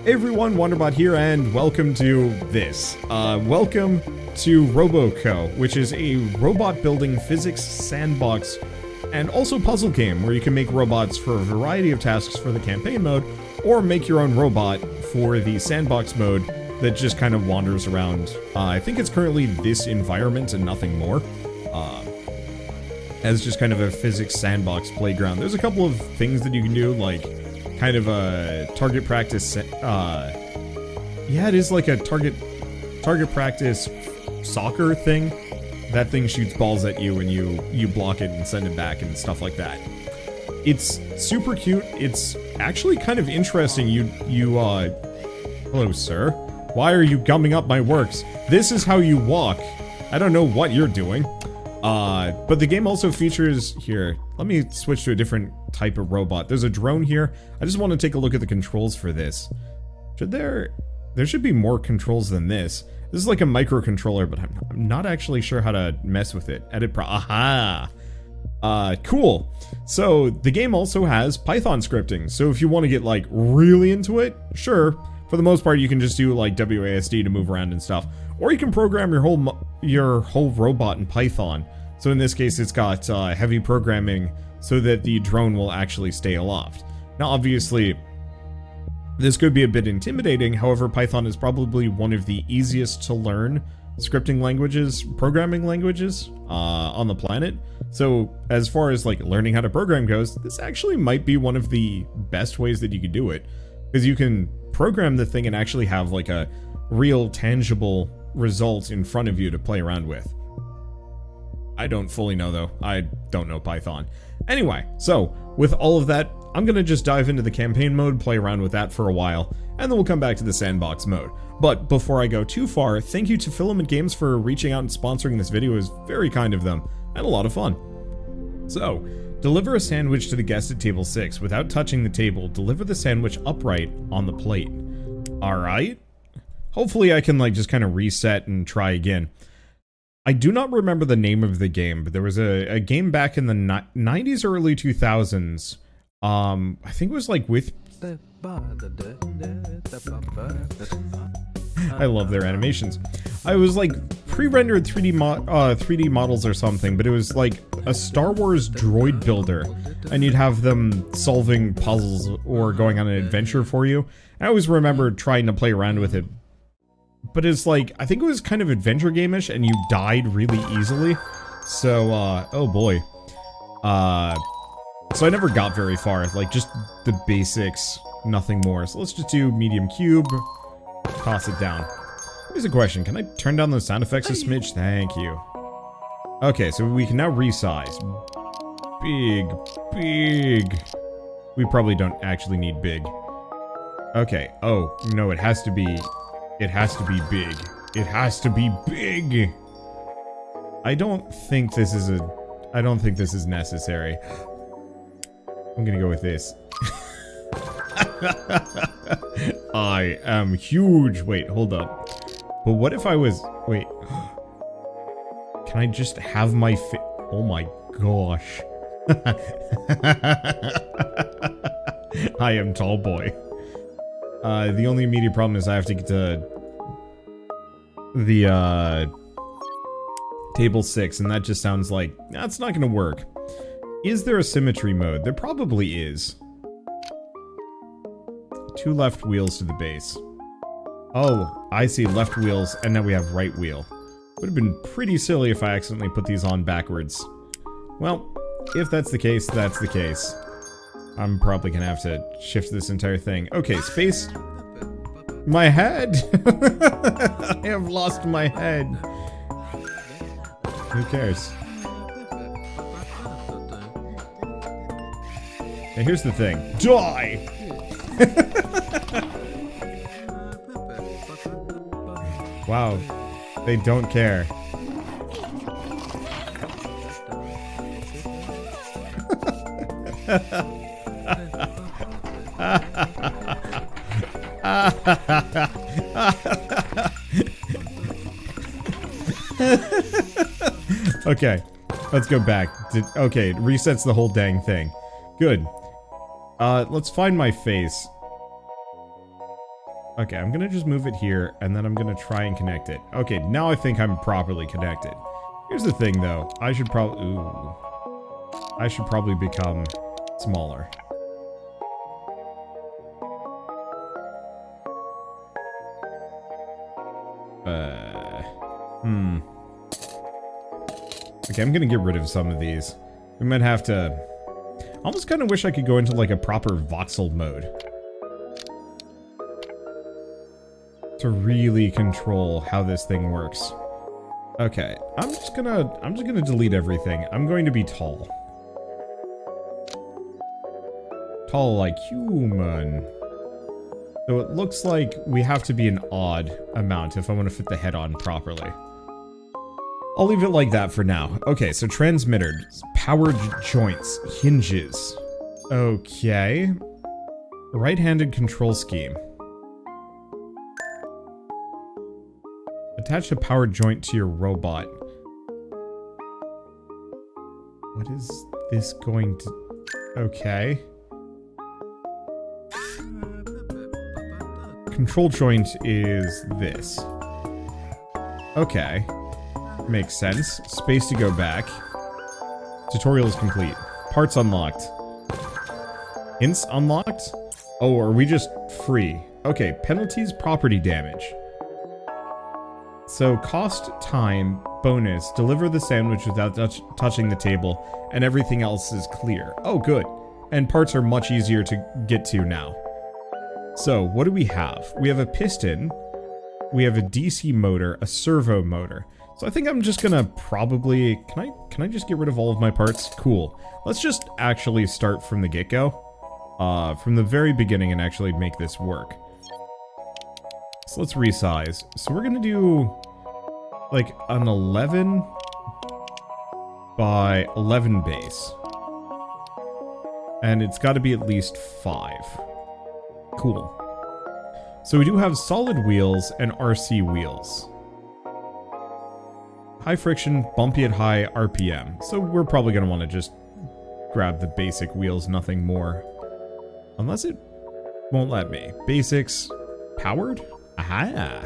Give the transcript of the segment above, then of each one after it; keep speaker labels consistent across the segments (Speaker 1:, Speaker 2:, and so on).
Speaker 1: Hey everyone, Wanderbot here, and welcome to this. Welcome to RoboCo, which is a robot building physics sandbox and also puzzle game where you can make robots for a variety of tasks for the campaign mode, or make your own robot for the sandbox mode that just kind of wanders around. I think it's currently this environment and nothing more. As just kind of a physics sandbox playground. There's a couple of things that you can do, like kind of a target practice, yeah, it is like a target practice soccer thing. That thing shoots balls at you and you block it and send it back and stuff like that. It's super cute. It's actually kind of interesting. Hello, sir. Why are you gumming up my works? This is how you walk. I don't know what you're doing. But the game also features, here, let me switch to a different type of robot. There's a drone here. I just want to take a look at the controls for this. There should be more controls than this. This is like a microcontroller, but I'm not actually sure how to mess with it. Aha! Cool. So, the game also has Python scripting. So if you want to get, like, really into it, sure. For the most part, you can just do, like, WASD to move around and stuff. Or you can program your whole robot in Python. So in this case, it's got heavy programming so that the drone will actually stay aloft. Now, obviously, this could be a bit intimidating. However, Python is probably one of the easiest to learn scripting languages, programming languages on the planet. So as far as like learning how to program goes, this actually might be one of the best ways that you could do it, because you can program the thing and actually have like a real tangible result in front of you to play around with. I don't fully know though. I don't know Python. Anyway, so with all of that, I'm gonna just dive into the campaign mode, play around with that for a while, and then we'll come back to the sandbox mode. But before I go too far, thank you to Filament Games for reaching out and sponsoring this video. It was very kind of them, and a lot of fun. So, deliver a sandwich to the guest at table 6. Without touching the table, deliver the sandwich upright on the plate. Alright. Hopefully I can like just kind of reset and try again. I do not remember the name of the game, but there was a game back in the 90s or early 2000s. I think it was like with... I love their animations. I was like pre-rendered 3D models or something, but it was like a Star Wars droid builder, and you'd have them solving puzzles or going on an adventure for you. I always remember trying to play around with it, but it's like, I think it was kind of adventure game-ish, and you died really easily. So, oh boy. So I never got very far, like just the basics, nothing more. So let's just do medium cube, toss it down. Here's a question, can I turn down those sound effects a smidge? Thank you. Okay, so we can now resize. Big. We probably don't actually need big. Okay, oh, no, it has to be big. It has to be big! I don't think this is necessary. I'm gonna go with this. I am huge! Wait, hold up. But what if I was... Wait. Can I just have my oh my gosh. I am tall boy. The only immediate problem is I have to get to the table 6, and that just sounds like that's not gonna work. Is there a symmetry mode? There probably is. 2 left wheels to the base. Oh, I see, left wheels, and now we have right wheel. Would have been pretty silly if I accidentally put these on backwards. Well, if that's the case, that's the case. I'm probably gonna have to shift this entire thing. Okay, space. My head! I have lost my head. Who cares? And here's the thing. Die! Wow. They don't care. Okay, let's go back. Okay, it resets the whole dang thing. Good. Let's find my face. Okay, I'm gonna just move it here, and then I'm gonna try and connect it. Okay, now I think I'm properly connected. Here's the thing, though. I should probably... Ooh. I should probably become smaller. Okay, I'm gonna get rid of some of these. We might have to... I almost kind of wish I could go into, like, a proper voxel mode. To really control how this thing works. Okay, I'm just gonna delete everything. I'm going to be tall. Tall like human. So it looks like we have to be an odd amount if I want to fit the head on properly. I'll leave it like that for now. Okay, so transmitters, powered joints, hinges. Okay. Right-handed control scheme. Attach a powered joint to your robot. What is this going to... Okay. Control joint is this. Okay. Makes sense. Space to go back. Tutorial is complete. Parts unlocked. Hints unlocked? Oh, are we just free? Okay, penalties, property damage. So, cost, time, bonus, deliver the sandwich without touching the table, and everything else is clear. Oh, good. And parts are much easier to get to now. So, what do we have? We have a piston, we have a DC motor, a servo motor. So I think I'm just gonna probably... Can I just get rid of all of my parts? Cool. Let's just actually start from the get-go. From the very beginning and actually make this work. So let's resize. So we're gonna do... like an 11 by 11 base. And it's gotta be at least 5. Cool. So we do have solid wheels and RC wheels. High friction, bumpy at high RPM. So we're probably going to want to just grab the basic wheels, nothing more. Unless it won't let me. Basics, powered? Aha!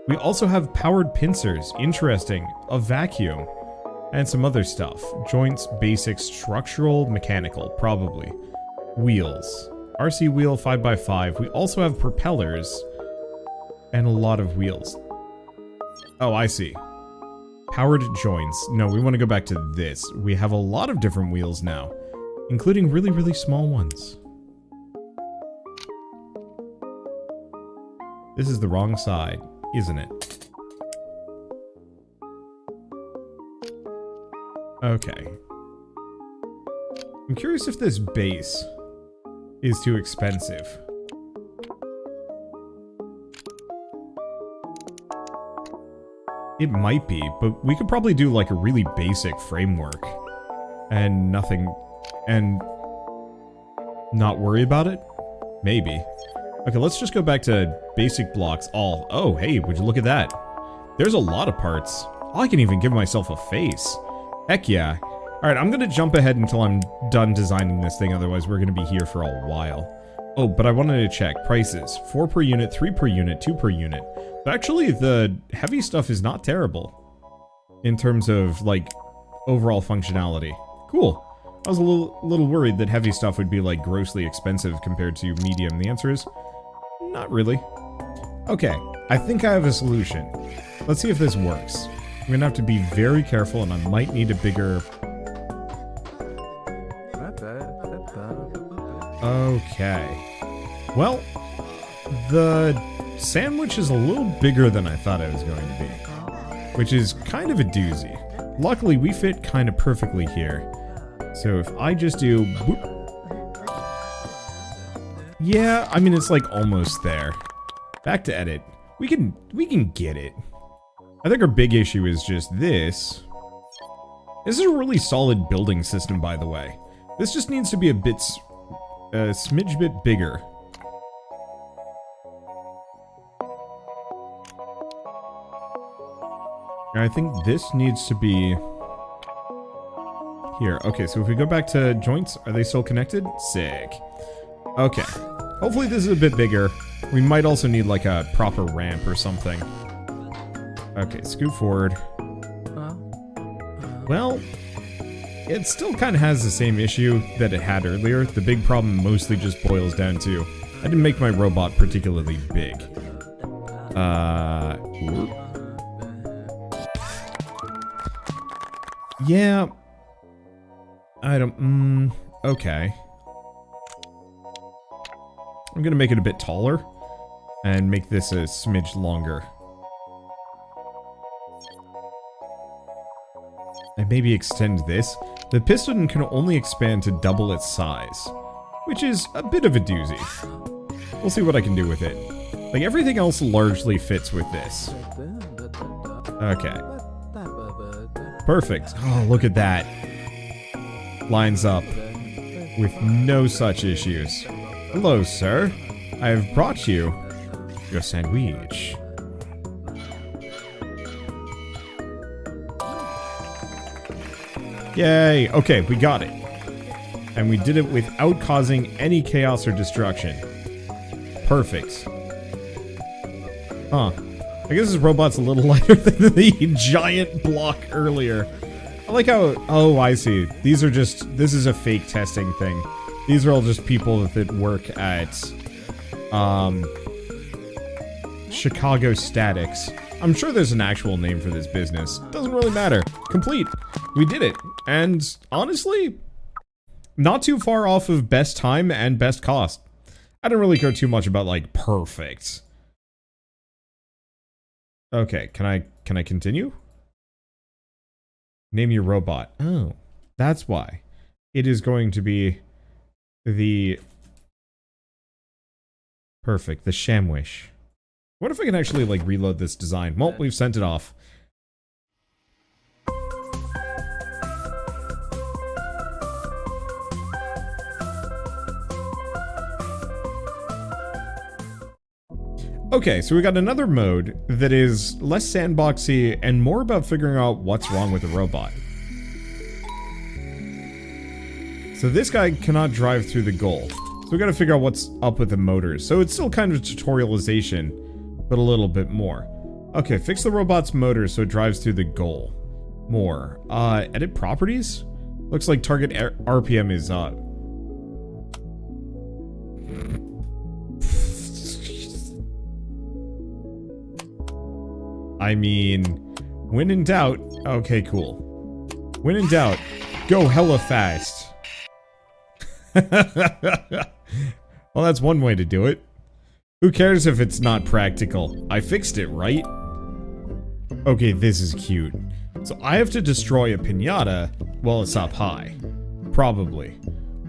Speaker 1: We also have powered pincers, interesting, a vacuum, and some other stuff. Joints, basics, structural, mechanical, probably. Wheels. RC wheel 5x5. We also have propellers and a lot of wheels. Oh, I see. Powered joints. No, we want to go back to this. We have a lot of different wheels now, including really, really small ones. This is the wrong side, isn't it? Okay. I'm curious if this base is too expensive. It might be, but we could probably do like a really basic framework and nothing, and not worry about it? Maybe. Okay, let's just go back to basic blocks all. Oh, hey, would you look at that? There's a lot of parts. Oh, I can even give myself a face. Heck yeah. Alright, I'm gonna jump ahead until I'm done designing this thing, otherwise we're gonna be here for a while. Oh, but I wanted to check. Prices. 4 per unit, 3 per unit, 2 per unit. So actually, the heavy stuff is not terrible. In terms of, like, overall functionality. Cool. I was a little worried that heavy stuff would be, like, grossly expensive compared to medium. The answer is, not really. Okay, I think I have a solution. Let's see if this works. I'm gonna have to be very careful, and I might need a bigger... Okay. Well, the sandwich is a little bigger than I thought it was going to be, which is kind of a doozy. Luckily, we fit kind of perfectly here. So if I just do... Boop, yeah, I mean, it's like almost there. Back to edit. We can get it. I think our big issue is just this. This is a really solid building system, by the way. This just needs to be a bit... a smidge bit bigger. And I think this needs to be... here. Okay, so if we go back to joints, are they still connected? Sick. Okay. Hopefully this is a bit bigger. We might also need like a proper ramp or something. Okay, scoot forward. Well, it still kind of has the same issue that it had earlier. The big problem mostly just boils down to I didn't make my robot particularly big. Yeah. I don't, okay. I'm gonna make it a bit taller and make this a smidge longer. And maybe extend this. The piston can only expand to double its size, which is a bit of a doozy. We'll see what I can do with it. Like, everything else largely fits with this. Okay. Perfect. Oh, look at that. Lines up with no such issues. Hello, sir. I have brought you your sandwich. Yay! Okay, we got it. And we did it without causing any chaos or destruction. Perfect. Huh. I guess this robot's a little lighter than the giant block earlier. I like how... Oh, I see. These are just... This is a fake testing thing. These are all just people that work at... Chicago Statics. I'm sure there's an actual name for this business. Doesn't really matter. Complete. We did it. And honestly, not too far off of best time and best cost. I don't really care too much about, like, perfect. Okay, can I continue? Name your robot. Oh, that's why. It is going to be the... Perfect, the Shamwish. What if I can actually, like, reload this design? Well, we've sent it off. Okay, so we got another mode that is less sandboxy and more about figuring out what's wrong with the robot. So this guy cannot drive through the goal. So we gotta figure out what's up with the motors. So it's still kind of tutorialization, but a little bit more. Okay, fix the robot's motor so it drives through the goal. More. Edit properties? Looks like target RPM is up. I mean, when in doubt... Okay, cool. When in doubt, go hella fast. Well, that's one way to do it. Who cares if it's not practical? I fixed it, right? Okay, this is cute. So I have to destroy a piñata while it's up high. Probably.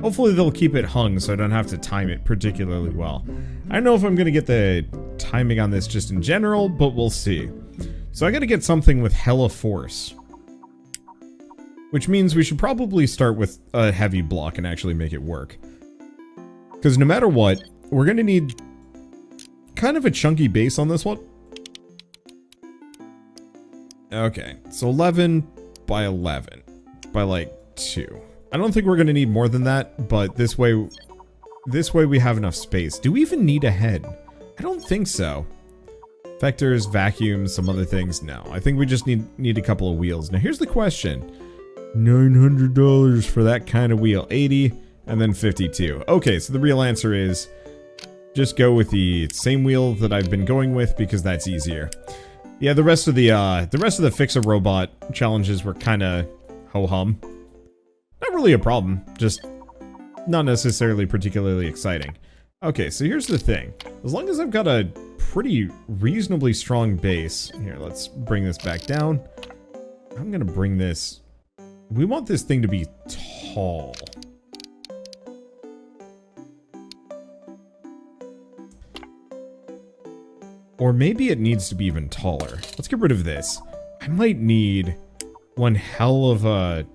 Speaker 1: Hopefully they'll keep it hung so I don't have to time it particularly well. I don't know if I'm gonna get the timing on this just in general, but we'll see. So I gotta get something with hella force. Which means we should probably start with a heavy block and actually make it work. Because no matter what, we're gonna need kind of a chunky base on this one. Okay, so 11 by 11 by like 2. I don't think we're gonna need more than that, but this way we have enough space. Do we even need a head? I don't think so. Vectors, vacuums, some other things. No, I think we just need a couple of wheels. Now here's the question. $900 for that kind of wheel. 80 and then 52. Okay, so the real answer is just go with the same wheel that I've been going with because that's easier. Yeah, the rest of the fix a robot challenges were kind of ho-hum. Not really a problem, just not necessarily particularly exciting. Okay, so here's the thing. As long as I've got a pretty reasonably strong base. Here, let's bring this back down. I'm gonna bring this... We want this thing to be tall. Or maybe it needs to be even taller. Let's get rid of this. I might need one hell of a...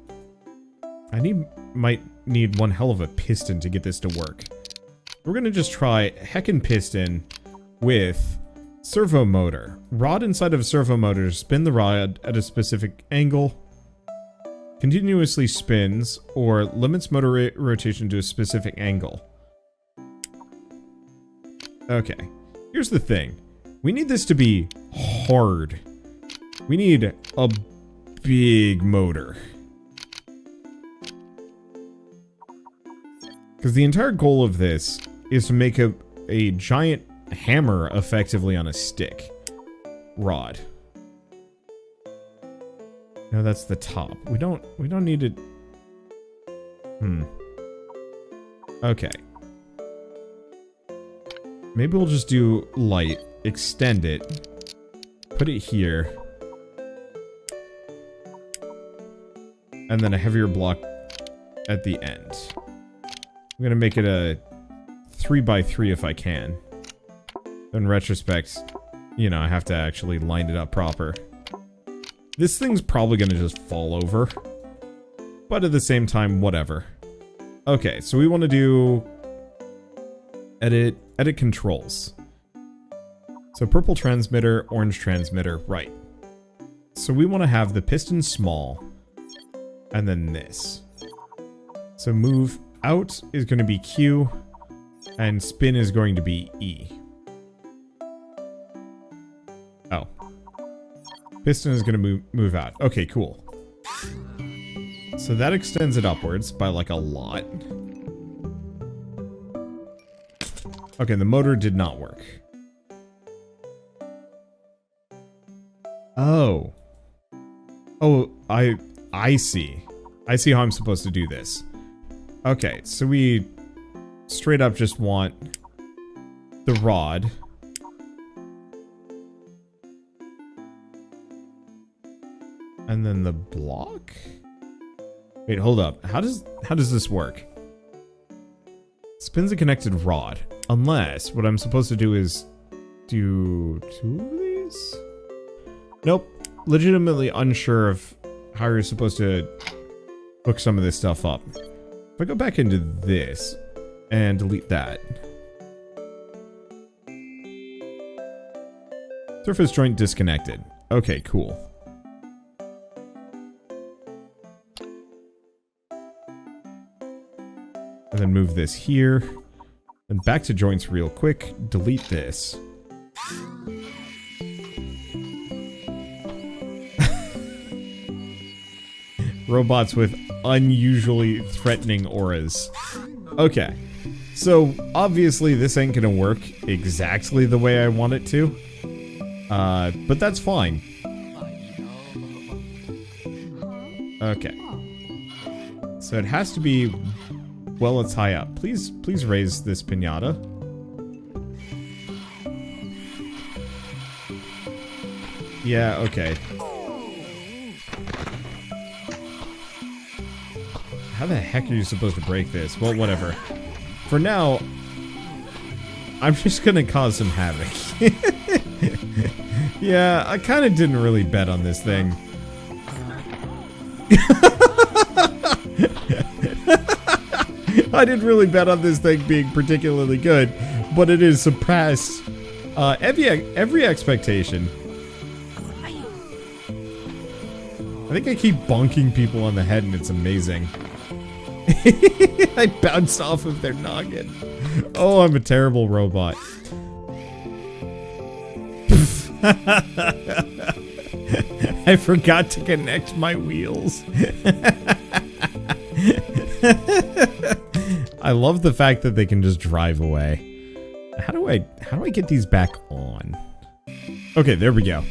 Speaker 1: might need one hell of a piston to get this to work. We're gonna just try heckin' piston with servo motor. Rod inside of a servo motor, spin the rod at a specific angle. Continuously spins or limits motor rotation to a specific angle. Okay. Here's the thing. We need this to be hard. We need a big motor. Because the entire goal of this is to make a giant hammer effectively on a stick. Rod. No, that's the top. We don't need it. Okay. Maybe we'll just do light, extend it, put it here, and then a heavier block at the end. I'm gonna make it a 3x3 if I can. In retrospect, you know, I have to actually line it up proper. This thing's probably gonna just fall over, but at the same time, whatever. Okay, so we want to do edit controls. So purple transmitter, orange transmitter, right. So we want to have the piston small, and then this. So move out is going to be Q, and spin is going to be E. Oh. Piston is going to move out. Okay, cool. So that extends it upwards by like a lot. Okay, the motor did not work. Oh. Oh, I see. I see how I'm supposed to do this. Okay, so we straight up just want the rod. And then the block? Wait, hold up. How does this work? Spins a connected rod. Unless what I'm supposed to do is do 2 of these? Nope. Legitimately unsure of how you're supposed to hook some of this stuff up. If I go back into this and delete that. Surface joint disconnected. Okay, cool. And then move this here. Then back to joints real quick. Delete this. Robots with unusually threatening auras. Okay. So, obviously this ain't gonna work exactly the way I want it to. But that's fine. Okay. So it has to be... Well, it's high up. Please raise this piñata. Yeah, okay. How the heck are you supposed to break this? Well, whatever. For now, I'm just gonna cause some havoc. Yeah, I kind of didn't really bet on this thing. I didn't really bet on this thing being particularly good, but it is surpassed every expectation. I think I keep bonking people on the head and it's amazing. I bounced off of their noggin. Oh, I'm a terrible robot. I forgot to connect my wheels. I love the fact that they can just drive away. How do I get these back on? Okay, there we go.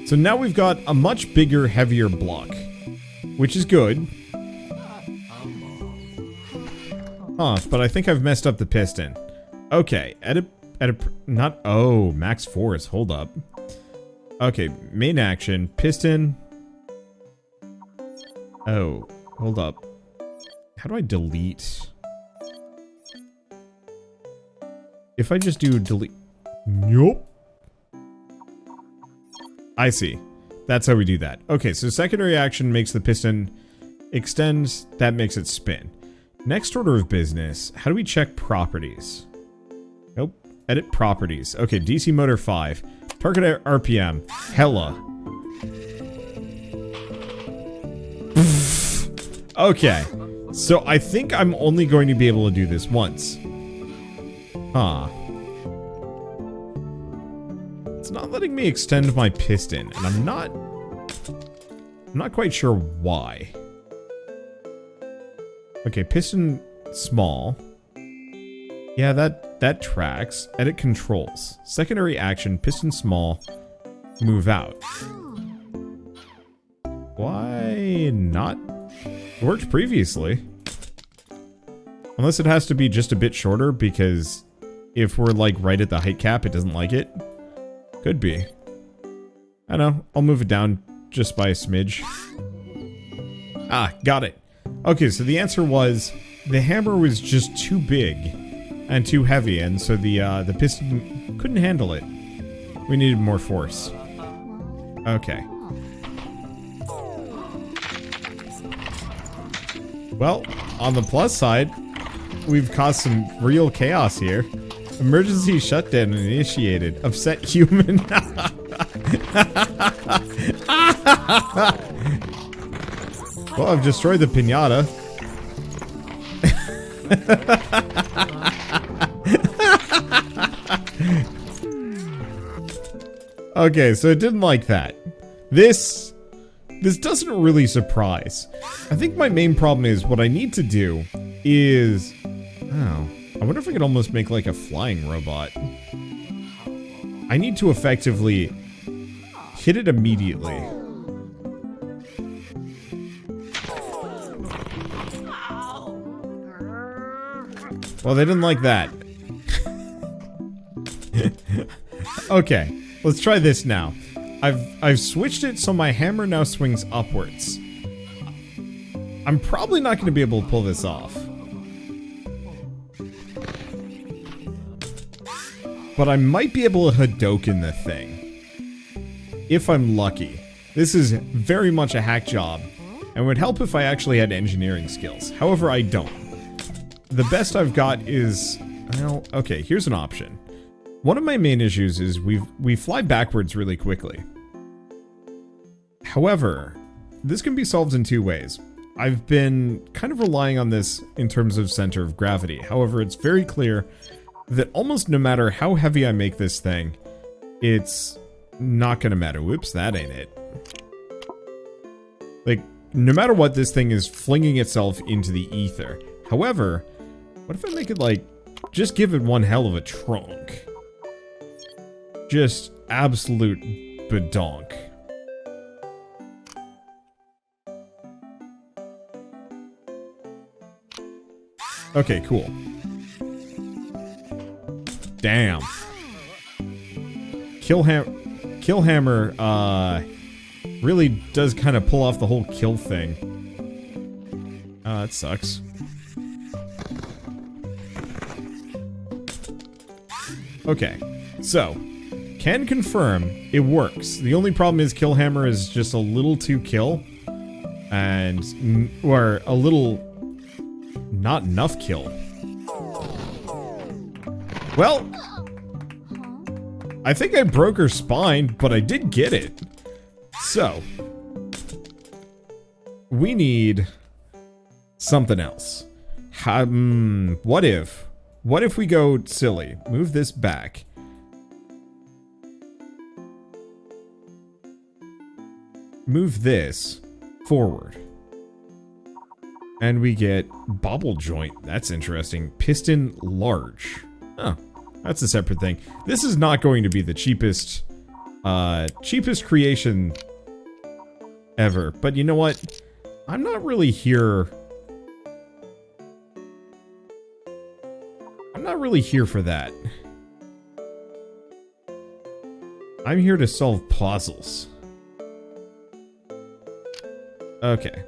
Speaker 1: So now we've got a much bigger, heavier block, which is good. Huh, but I think I've messed up the piston. Okay, not, oh, max force, hold up. Okay, main action, piston. Oh, hold up. How do I delete? If I just do delete... Nope. I see. That's how we do that. Okay, so secondary action makes the piston extend. That makes it spin. Next order of business. How do we check properties? Nope. Edit properties. Okay, DC motor 5. Target RPM. Hella. Okay. So I think I'm only going to be able to do this once. Huh. It's not letting me extend my piston, and I'm not quite sure why. Okay, piston small. Yeah, that tracks. Edit controls. Secondary action, piston small, move out. Why not? It worked previously. Unless it has to be just a bit shorter, because if we're like right at the height cap, it doesn't like it. Could be. I don't know. I'll move it down just by a smidge. Ah, got it. Okay, so the answer was the hammer was just too big and too heavy, and so the piston couldn't handle it. We needed more force. Okay. Well, on the plus side, we've caused some real chaos here. Emergency shutdown initiated. Upset human. Well, I've destroyed the piñata. Okay, so it didn't like that. This doesn't really surprise. I think my main problem is what I need to do is... Oh, I wonder if I could almost make like a flying robot. I need to effectively hit it immediately. Well, they didn't like that. Okay, let's try this now. I've switched it so my hammer now swings upwards. I'm probably not going to be able to pull this off. But I might be able to Hadouken the thing. If I'm lucky. This is very much a hack job, and would help if I actually had engineering skills. However, I don't. The best I've got is... Well, okay, here's an option. One of my main issues is we fly backwards really quickly. However, this can be solved in two ways. I've been kind of relying on this in terms of center of gravity. However, it's very clear that almost no matter how heavy I make this thing, it's not gonna matter. Whoops, that ain't it. Like, no matter what, this thing is flinging itself into the ether. However, what if I make it like, just give it one hell of a trunk? Just absolute badonk. Okay, cool. Damn. Killhammer, really does kind of pull off the whole kill thing. It sucks. Okay, so, can confirm it works. The only problem is Killhammer is just a little too kill. And, or a little not enough kill. Well, I think I broke her spine, but I did get it. So, we need something else. What if we go silly? Move this back. Move this forward. And we get bobble joint. That's interesting. Piston large. Oh, that's a separate thing. This is not going to be the cheapest creation ever. But you know what? I'm not really here. I'm not really here for that. I'm here to solve puzzles. Okay.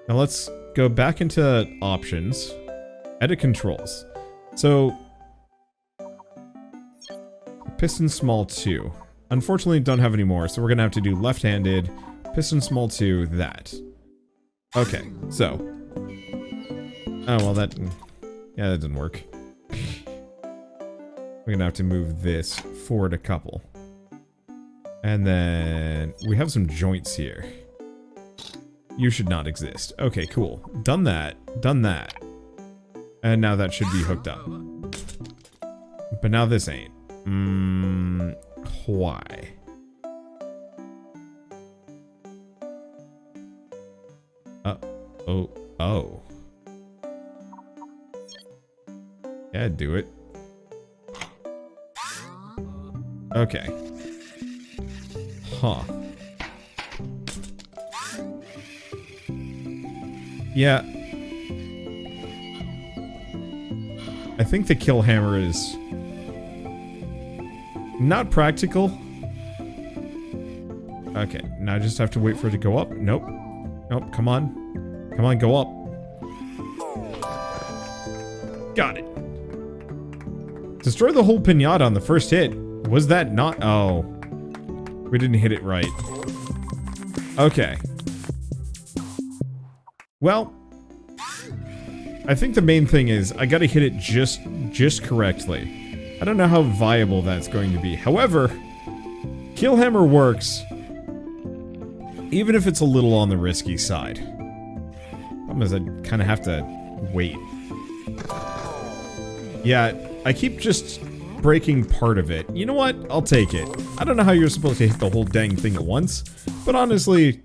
Speaker 1: Now let's go back into options. Edit controls. So, piston small 2. Unfortunately, don't have any more, so we're gonna have to do left-handed, piston small 2, that. Okay, so. Oh, well that... Yeah, that didn't work. We're gonna have to move this forward a couple. And then we have some joints here. You should not exist. Okay, cool. Done that. Done that. And now that should be hooked up. But now this ain't. Why? Oh. Yeah, do it. Okay. Huh. Yeah. I think the kill hammer is not practical. Okay, now I just have to wait for it to go up. Nope. Nope, come on. Come on, go up. Got it. Destroy the whole pinata on the first hit. Was that not? Oh. We didn't hit it right. Okay. Well, I think the main thing is I gotta hit it just correctly. I don't know how viable that's going to be. However, kill hammer works, even if it's a little on the risky side. Problem is I kind of have to wait. Yeah, I keep just breaking part of it. You know what? I'll take it. I don't know how you're supposed to hit the whole dang thing at once, but honestly,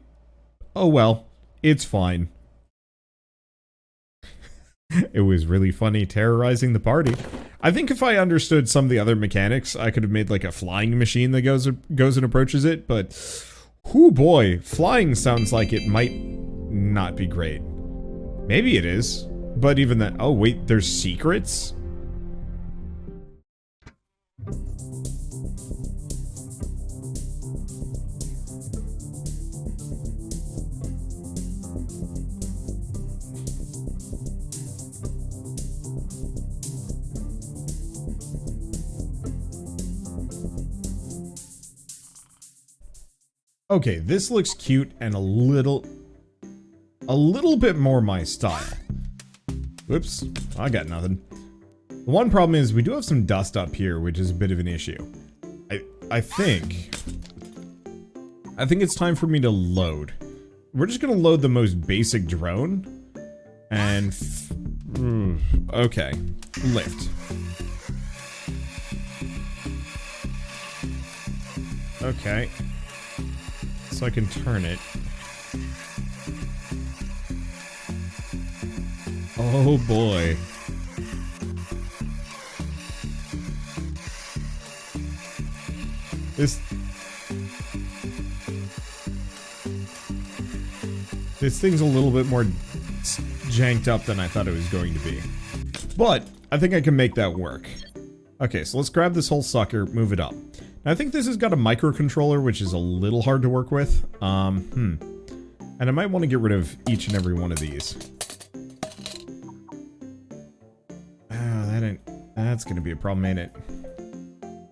Speaker 1: oh well, it's fine. It was really funny terrorizing the party. I think if I understood some of the other mechanics, I could have made like a flying machine that goes and approaches it, but whoo boy, flying sounds like it might not be great. Maybe it is, but even that, oh wait, there's secrets? Okay, this looks cute and a little bit more my style. Whoops, I got nothing. The one problem is we do have some dust up here, which is a bit of an issue. I think it's time for me to load. We're just gonna load the most basic drone. And okay, lift. Okay. So I can turn it. Oh boy. This thing's a little bit more janked up than I thought it was going to be. But I think I can make that work. Okay, so let's grab this whole sucker, move it up. Now, I think this has got a microcontroller, which is a little hard to work with. And I might want to get rid of each and every one of these. Oh, that's gonna be a problem, ain't it?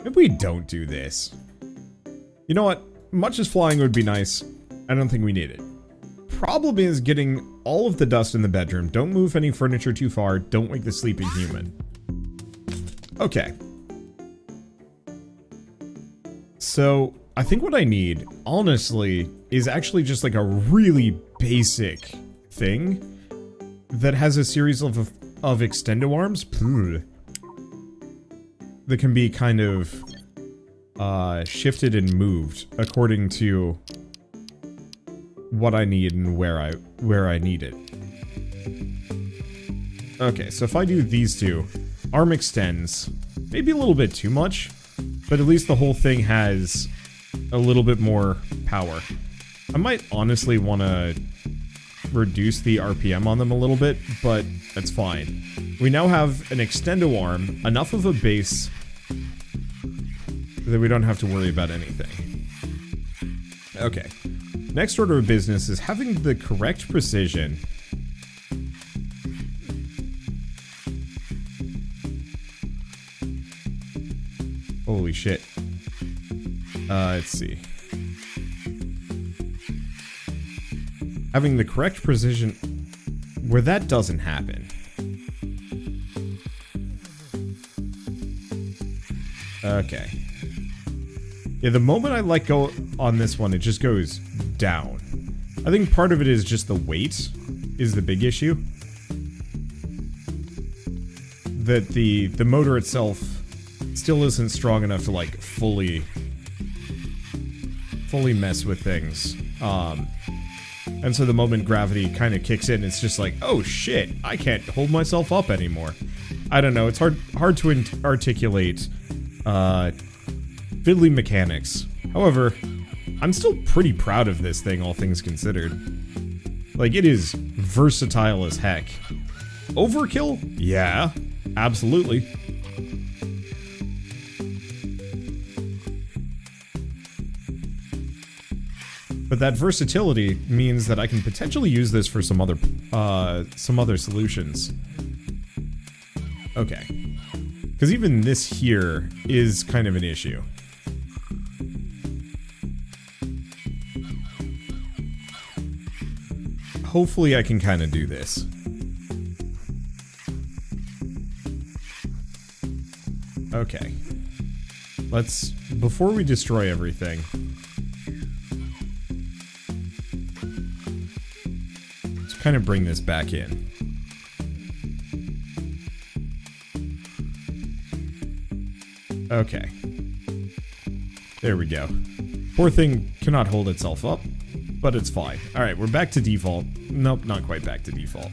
Speaker 1: Maybe we don't do this. You know what? Much as flying would be nice, I don't think we need it. Problem is getting all of the dust in the bedroom. Don't move any furniture too far. Don't wake the sleeping human. Okay. So, I think what I need, honestly, is actually just like a really basic thing that has a series of extendo arms that can be kind of shifted and moved according to what I need and where I need it. Okay, so if I do these two, arm extends, maybe a little bit too much, but at least the whole thing has a little bit more power. I might honestly want to reduce the RPM on them a little bit, but that's fine. We now have an extendo arm, enough of a base that we don't have to worry about anything. Okay. Next order of business is having the correct precision. Holy shit. Let's see. Having the correct precision where that doesn't happen. Okay. Yeah, the moment I let go on this one, it just goes down. I think part of it is just the weight is the big issue. That the motor itself still isn't strong enough to like fully fully mess with things. And so the moment gravity kind of kicks in, it's just like, oh shit, I can't hold myself up anymore. I don't know, it's hard to articulate fiddly mechanics. However, I'm still pretty proud of this thing, all things considered. Like, it is versatile as heck. Overkill? Yeah, absolutely. But that versatility means that I can potentially use this for some other solutions. Okay. Because even this here is kind of an issue. Hopefully I can kind of do this. Okay. Let's, before we destroy everything, let's kind of bring this back in. Okay. There we go. Poor thing cannot hold itself up, but it's fine. Alright, we're back to default. Nope, not quite back to default.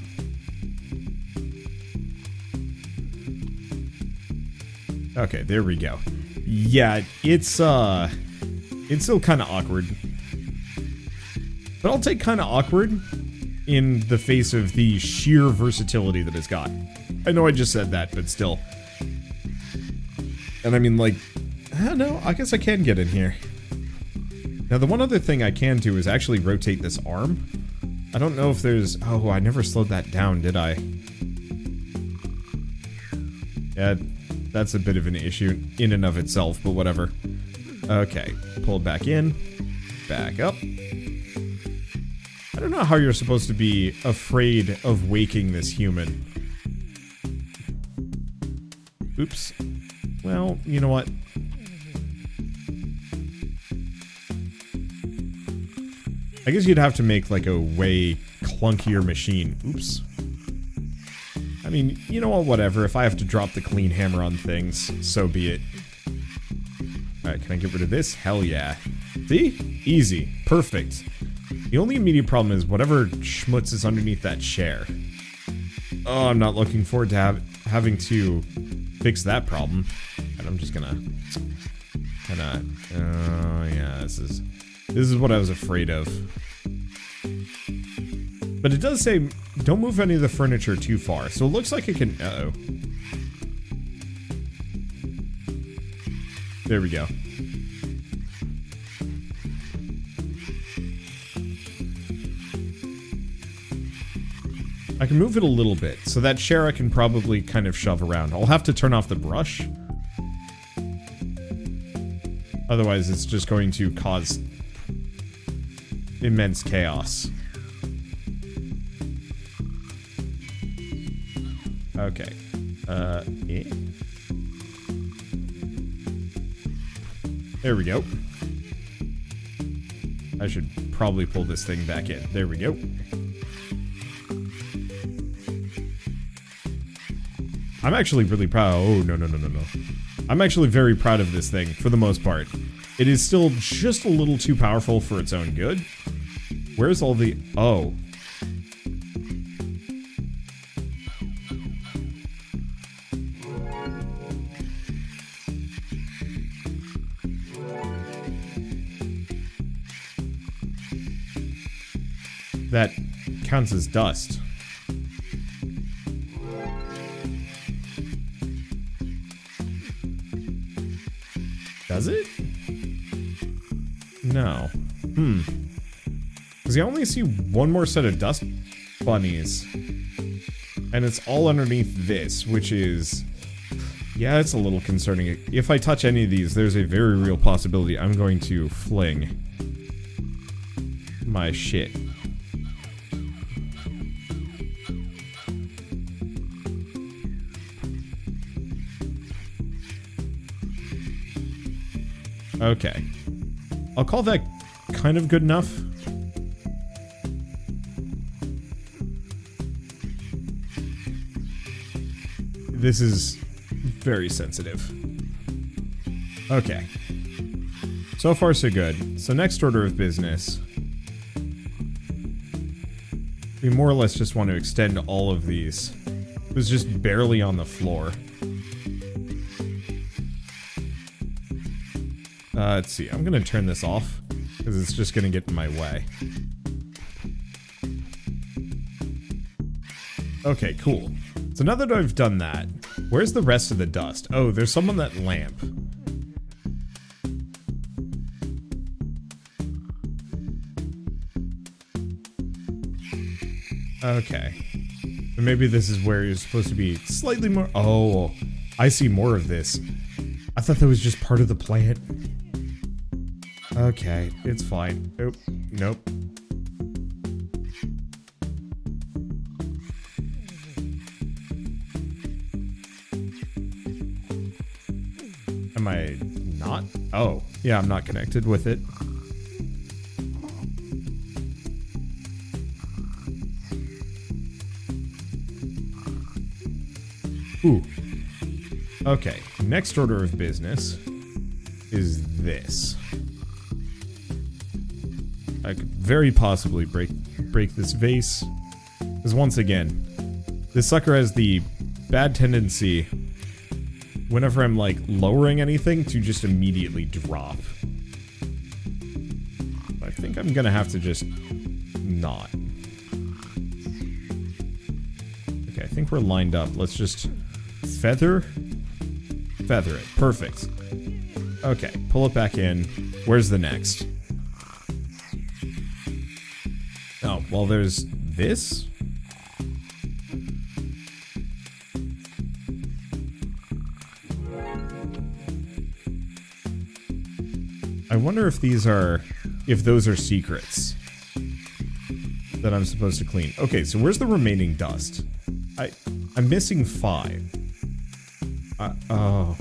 Speaker 1: Okay, there we go. Yeah, it's still kind of awkward. But I'll take kind of awkward in the face of the sheer versatility that it's got. I know I just said that, but still. And I mean, like, I don't know, I guess I can get in here. Now, the one other thing I can do is actually rotate this arm. I don't know if there's... Oh, I never slowed that down, did I? Yeah, that's a bit of an issue in and of itself, but whatever. Okay, pull it back in. Back up. I don't know how you're supposed to be afraid of waking this human. Oops. Well, you know what? I guess you'd have to make like a way clunkier machine. Oops. I mean, you know what, whatever. If I have to drop the clean hammer on things, so be it. Alright, can I get rid of this? Hell yeah. See? Easy. Perfect. The only immediate problem is whatever schmutz is underneath that chair. Oh, I'm not looking forward to having to fix that problem. And I'm just gonna... kinda... Oh, yeah, this is what I was afraid of. But it does say, don't move any of the furniture too far. So it looks like it can... Uh-oh. There we go. I can move it a little bit. So that chair I can probably kind of shove around. I'll have to turn off the brush. Otherwise, it's just going to cause immense chaos. Okay. Eh. There we go. I should probably pull this thing back in. There we go. I'm actually really proud. Oh, no. I'm actually very proud of this thing, for the most part. It is still just a little too powerful for its own good. Where's all the... Oh. That counts as dust. Does it? No. Because I only see one more set of dust bunnies. And it's all underneath this, which is... Yeah, it's a little concerning. If I touch any of these, there's a very real possibility I'm going to fling my shit. Okay. I'll call that kind of good enough. This is very sensitive. Okay. So far, so good. So next order of business. We more or less just want to extend all of these. It was just barely on the floor. Let's see. I'm going to turn this off because it's just going to get in my way. Okay, cool. So now that I've done that, where's the rest of the dust? Oh, there's some on that lamp. Okay. So maybe this is where you're supposed to be slightly more... Oh, I see more of this. I thought that was just part of the plant. Okay, it's fine. Nope. Nope. Am I not? Oh, yeah, I'm not connected with it. Ooh. Okay, next order of business is this. I could very possibly break this vase. Because once again, this sucker has the bad tendency, whenever I'm like lowering anything, to just immediately drop. I think I'm gonna have to just not. Okay, I think we're lined up. Let's just feather it. Perfect. Okay, pull it back in. Where's the next? Oh, well, there's this. I wonder if those are secrets that I'm supposed to clean. Okay, so where's the remaining dust? I'm missing 5. Oh.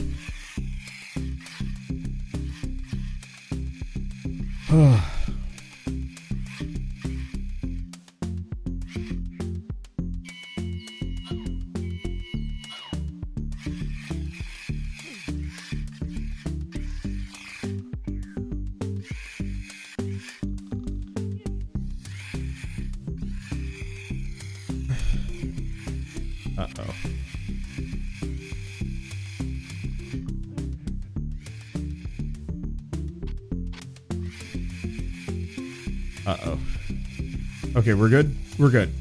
Speaker 1: Uh-oh. Uh-oh. Okay, we're good? We're good.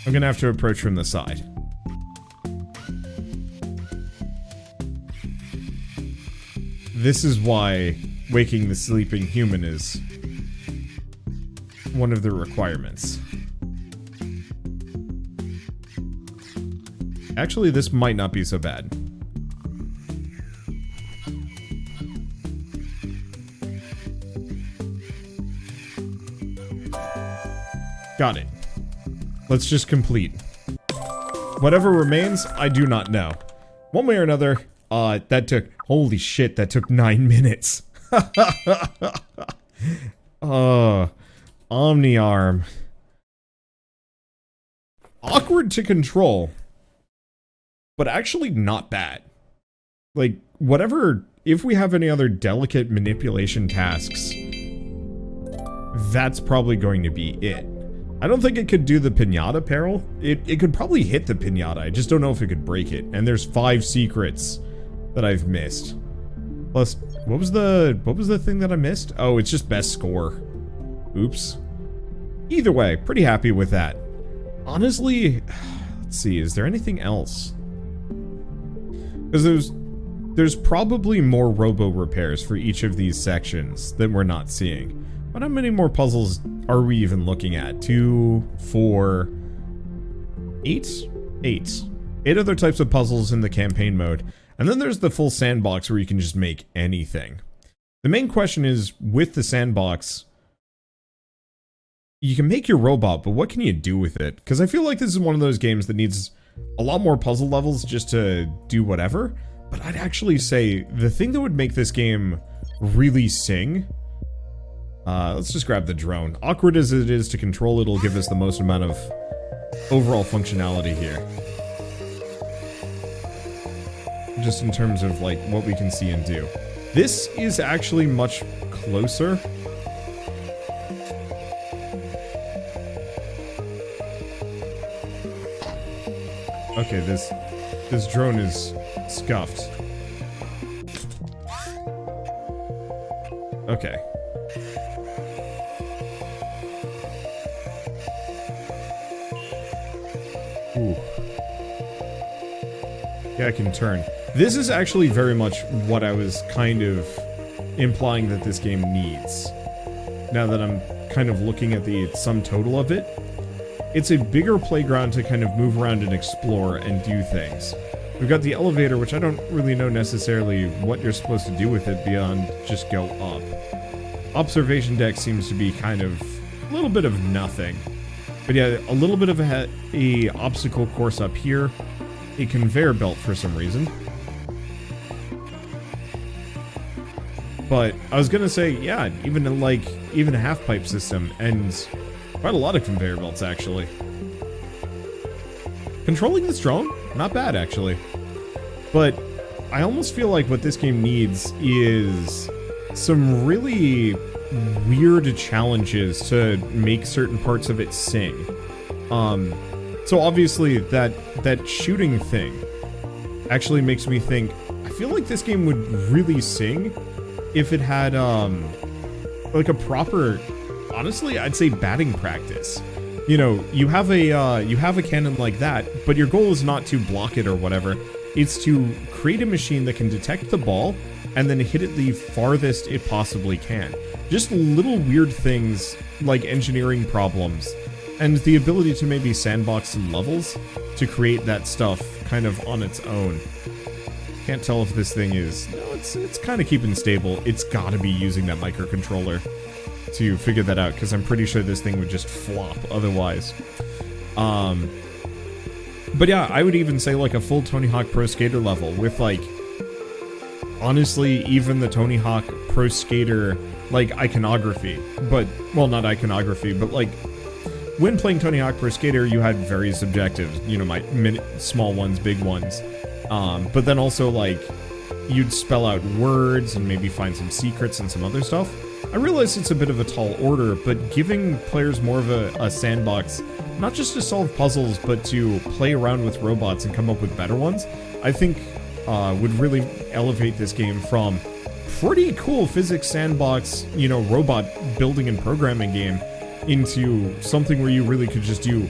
Speaker 1: I'm gonna have to approach from the side. This is why waking the sleeping human is one of the requirements. Actually, this might not be so bad. Got it. Let's just complete. Whatever remains, I do not know. One way or another, that took... Holy shit, that took 9 minutes. Omni-arm. Awkward to control. But actually not bad. Like, whatever... If we have any other delicate manipulation tasks, that's probably going to be it. I don't think it could do the pinata peril. It could probably hit the pinata. I just don't know if it could break it. And there's 5 secrets that I've missed. Plus, what was the thing that I missed? Oh, it's just best score. Oops. Either way, pretty happy with that. Honestly, let's see, is there anything else? Because there's probably more robo repairs for each of these sections that we're not seeing. But how many more puzzles are we even looking at? 2, 4, 8? 8. 8 other types of puzzles in the campaign mode. And then there's the full sandbox where you can just make anything. The main question is, with the sandbox, you can make your robot, but what can you do with it? Because I feel like this is one of those games that needs a lot more puzzle levels just to do whatever. But I'd actually say the thing that would make this game really sing... let's just grab the drone. Awkward as it is to control, it'll give us the most amount of overall functionality here. Just in terms of, like, what we can see and do. This is actually much closer. Okay, this drone is scuffed. Okay. Ooh. Yeah, I can turn. This is actually very much what I was kind of implying that this game needs. Now that I'm kind of looking at the sum total of it, it's a bigger playground to kind of move around and explore and do things. We've got the elevator, which I don't really know necessarily what you're supposed to do with it beyond just go up. Observation deck seems to be kind of a little bit of nothing. But yeah, a little bit of a obstacle course up here. A conveyor belt for some reason. But I was gonna say, yeah, even a half pipe system, and quite a lot of conveyor belts actually. Controlling this drone, not bad actually. But I almost feel like what this game needs is some really weird challenges to make certain parts of it sing. So obviously that shooting thing actually makes me think, I feel like this game would really sing if it had like a proper, honestly, I'd say batting practice. You know, you have a cannon like that, but your goal is not to block it or whatever. It's to create a machine that can detect the ball and then hit it the farthest it possibly can. Just little weird things like engineering problems and the ability to maybe sandbox some levels to create that stuff kind of on its own. Can't tell if this thing is... No, it's kind of keeping stable. It's gotta be using that microcontroller to figure that out, because I'm pretty sure this thing would just flop otherwise. But yeah, I would even say like a full Tony Hawk Pro Skater level with like... Honestly, even the Tony Hawk Pro Skater, like, iconography. But, well, not iconography, but like... When playing Tony Hawk Pro Skater, you had various objectives. You know, small ones, big ones. But then also, like, you'd spell out words and maybe find some secrets and some other stuff. I realize it's a bit of a tall order, but giving players more of a sandbox, not just to solve puzzles, but to play around with robots and come up with better ones, I think would really elevate this game from pretty cool physics sandbox, you know, robot building and programming game into something where you really could just do,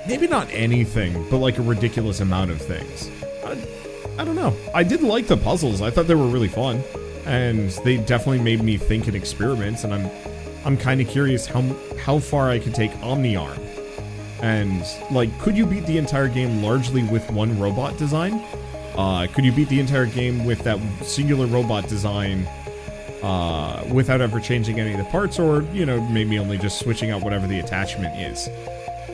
Speaker 1: maybe not anything, but like a ridiculous amount of things. I don't know. I did like the puzzles. I thought they were really fun, and they definitely made me think and experiment, and I'm kind of curious how far I could take Omni-Arm. And, like, could you beat the entire game largely with one robot design? Could you beat the entire game with that singular robot design without ever changing any of the parts, or, you know, maybe only just switching out whatever the attachment is?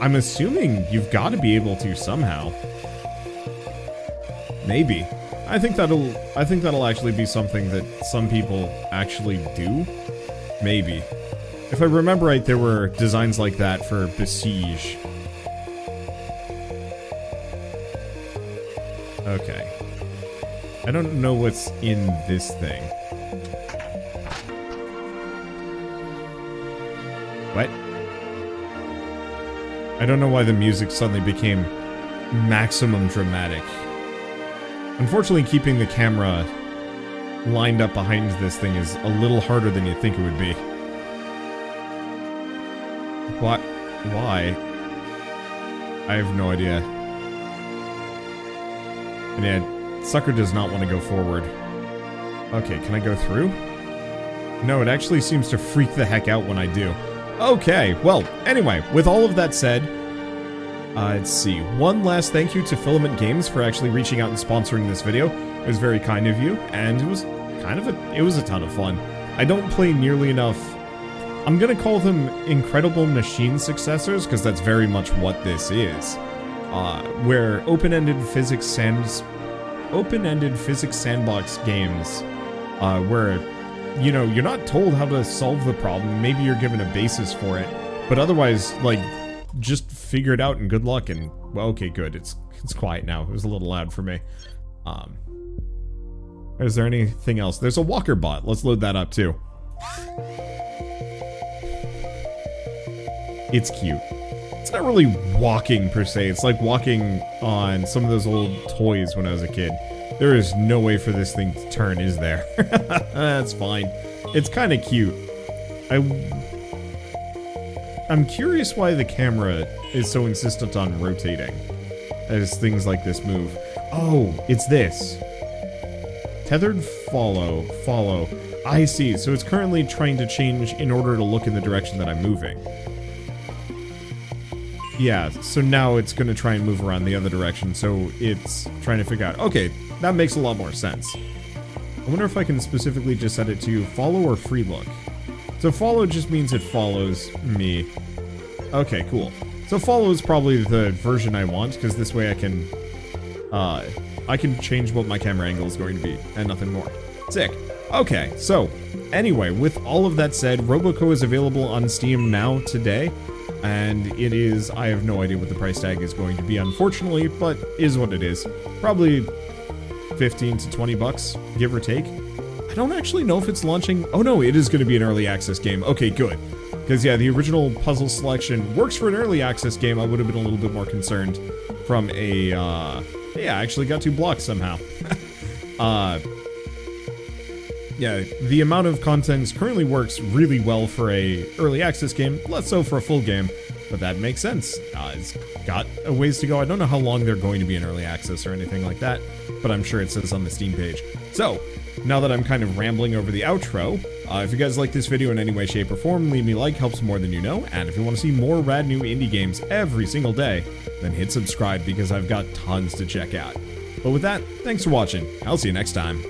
Speaker 1: I'm assuming you've got to be able to somehow. Maybe. I think that'll actually be something that some people actually do. Maybe. If I remember right, there were designs like that for Besiege. Okay. I don't know what's in this thing. What? I don't know why the music suddenly became maximum dramatic. Unfortunately, keeping the camera lined up behind this thing is a little harder than you'd think it would be. What? Why? I have no idea. And yeah, sucker does not want to go forward. Okay, can I go through? No, it actually seems to freak the heck out when I do. Okay, well, anyway, with all of that said, let's see. One last thank you to Filament Games for actually reaching out and sponsoring this video. It was very kind of you, and it was a ton of fun. I don't play nearly enough. I'm gonna call them incredible machine successors, because that's very much what this is. Where open-ended physics sandbox games, where, you know, you're not told how to solve the problem. Maybe you're given a basis for it, but otherwise, like, just figure it out and good luck. And well, okay, good. It's quiet now. It was a little loud for me. Or is there anything else? There's a walker bot. Let's load that up too. It's cute. It's not really walking per se. It's like walking on some of those old toys when I was a kid. There is no way for this thing to turn, is there? That's fine. It's kind of cute. I'm curious why the camera is so insistent on rotating as things like this move. Oh, it's this. Tethered follow. I see. So it's currently trying to change in order to look in the direction that I'm moving. Yeah, so now it's going to try and move around the other direction, so it's trying to figure out. Okay, that makes a lot more sense. I wonder if I can specifically just set it to follow or free look. So follow just means it follows me. Okay, cool. So follow is probably the version I want, because this way I can change what my camera angle is going to be, and nothing more. Sick. Okay, so anyway, with all of that said, RoboCo is available on Steam now today. And it is, I have no idea what the price tag is going to be, unfortunately, but is what it is. Probably 15 to 20 bucks, give or take. I don't actually know if it's launching. Oh no, it is going to be an early access game. Okay, good. Because yeah, the original puzzle selection works for an early access game. I would have been a little bit more concerned from a, yeah, I actually got 2 blocks somehow. Yeah, the amount of content currently works really well for a early access game, less so for a full game, but that makes sense. It's got a ways to go. I don't know how long they're going to be in early access or anything like that, but I'm sure it says on the Steam page. So, now that I'm kind of rambling over the outro, if you guys like this video in any way, shape, or form, leave me a like, helps more than you know, and if you want to see more rad new indie games every single day, then hit subscribe because I've got tons to check out. But with that, thanks for watching. I'll see you next time.